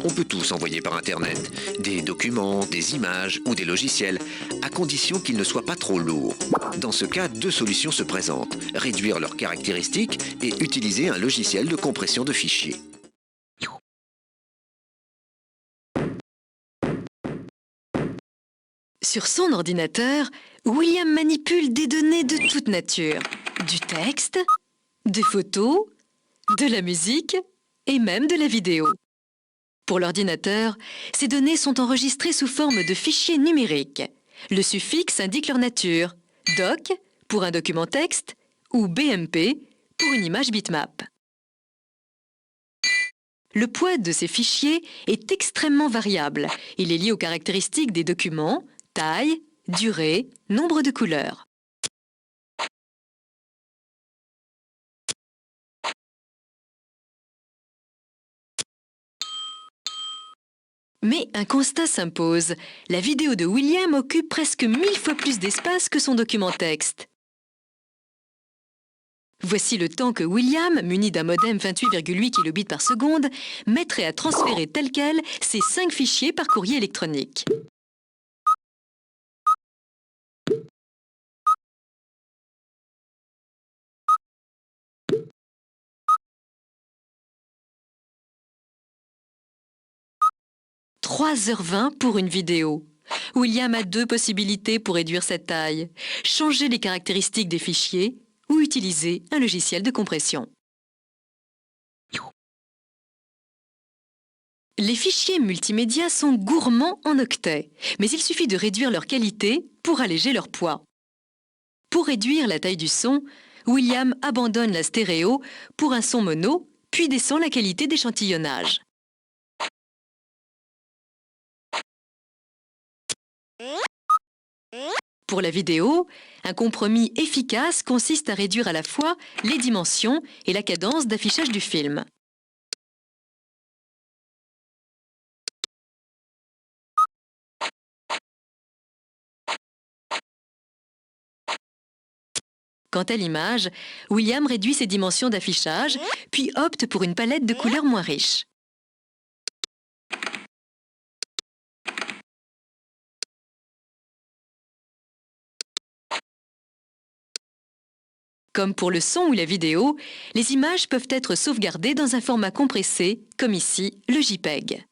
On peut tout s'envoyer par Internet, des documents, des images ou des logiciels, à condition qu'ils ne soient pas trop lourds. Dans ce cas, deux solutions se présentent, réduire leurs caractéristiques et utiliser un logiciel de compression de fichiers. Sur son ordinateur, William manipule des données de toute nature. Du texte, des photos, de la musique et même de la vidéo. Pour l'ordinateur, ces données sont enregistrées sous forme de fichiers numériques. Le suffixe indique leur nature, doc pour un document texte ou BMP pour une image bitmap. Le poids de ces fichiers est extrêmement variable. Il est lié aux caractéristiques des documents, taille, durée, nombre de couleurs. Mais un constat s'impose. La vidéo de William occupe presque 1000 fois plus d'espace que son document texte. Voici le temps que William, muni d'un modem 28,8 kilobits par seconde, mettrait à transférer tel quel ces 5 fichiers par courrier électronique. « 3h20 pour une vidéo. William a deux possibilités pour réduire cette taille. Changer les caractéristiques des fichiers ou utiliser un logiciel de compression. Les fichiers multimédia sont gourmands en octets, mais il suffit de réduire leur qualité pour alléger leur poids. Pour réduire la taille du son, William abandonne la stéréo pour un son mono, puis descend la qualité d'échantillonnage. Pour la vidéo, un compromis efficace consiste à réduire à la fois les dimensions et la cadence d'affichage du film. Quant à l'image, William réduit ses dimensions d'affichage, puis opte pour une palette de couleurs moins riche. Comme pour le son ou la vidéo, les images peuvent être sauvegardées dans un format compressé, comme ici le JPEG.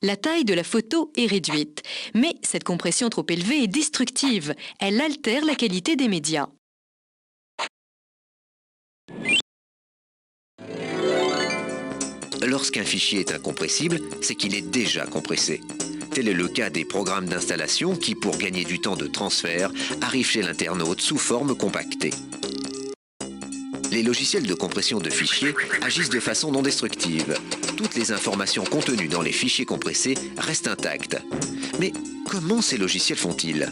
La taille de la photo est réduite, mais cette compression trop élevée est destructive. Elle altère la qualité des médias. Lorsqu'un fichier est incompressible, c'est qu'il est déjà compressé. Tel est le cas des programmes d'installation qui, pour gagner du temps de transfert, arrivent chez l'internaute sous forme compactée. Les logiciels de compression de fichiers agissent de façon non destructive. Toutes les informations contenues dans les fichiers compressés restent intactes. Mais comment ces logiciels font-ils ?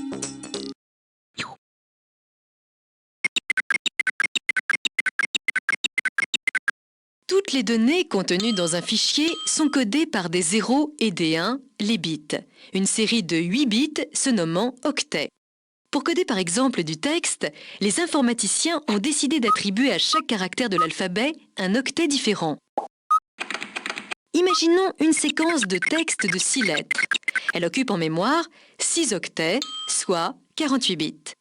Toutes les données contenues dans un fichier sont codées par des 0 et des 1, les bits, une série de 8 bits se nommant octets. Pour coder par exemple du texte, les informaticiens ont décidé d'attribuer à chaque caractère de l'alphabet un octet différent. Imaginons une séquence de texte de 6 lettres. Elle occupe en mémoire 6 octets, soit 48 bits.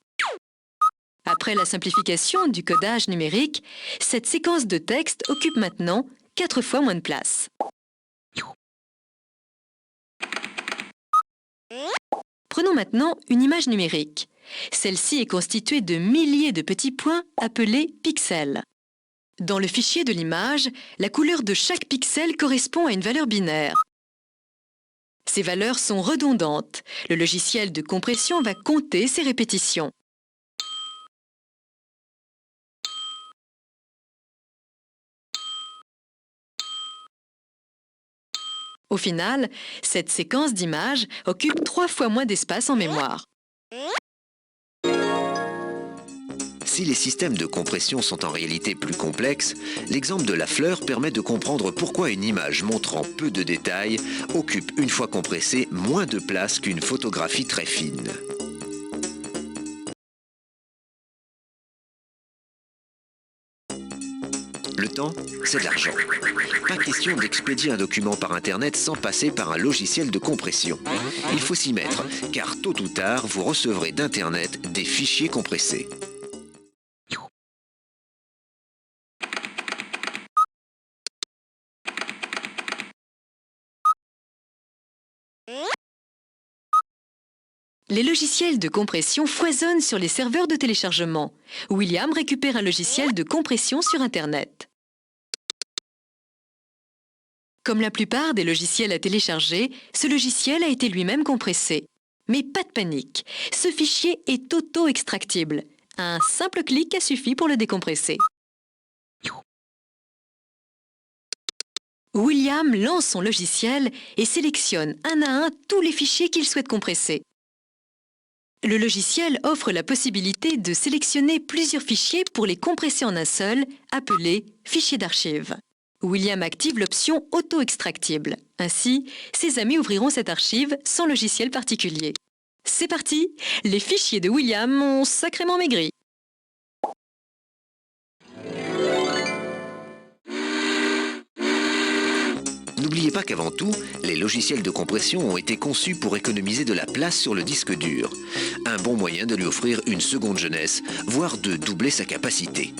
Après la simplification du codage numérique, cette séquence de texte occupe maintenant 4 fois moins de place. Prenons maintenant une image numérique. Celle-ci est constituée de milliers de petits points appelés pixels. Dans le fichier de l'image, la couleur de chaque pixel correspond à une valeur binaire. Ces valeurs sont redondantes. Le logiciel de compression va compter ces répétitions. Au final, cette séquence d'images occupe 3 fois moins d'espace en mémoire. Si les systèmes de compression sont en réalité plus complexes, l'exemple de la fleur permet de comprendre pourquoi une image montrant peu de détails occupe, une fois compressée, moins de place qu'une photographie très fine. Le temps, c'est de l'argent. Pas question d'expédier un document par Internet sans passer par un logiciel de compression. Il faut s'y mettre, car tôt ou tard, vous recevrez d'Internet des fichiers compressés. Les logiciels de compression foisonnent sur les serveurs de téléchargement. William récupère un logiciel de compression sur Internet. Comme la plupart des logiciels à télécharger, ce logiciel a été lui-même compressé. Mais pas de panique, ce fichier est auto-extractible. Un simple clic a suffi pour le décompresser. William lance son logiciel et sélectionne un à un tous les fichiers qu'il souhaite compresser. Le logiciel offre la possibilité de sélectionner plusieurs fichiers pour les compresser en un seul, appelé fichier d'archive. William active l'option auto-extractible. Ainsi, ses amis ouvriront cette archive sans logiciel particulier. C'est parti! Les fichiers de William ont sacrément maigri. N'oubliez pas qu'avant tout, les logiciels de compression ont été conçus pour économiser de la place sur le disque dur. Un bon moyen de lui offrir une seconde jeunesse, voire de doubler sa capacité.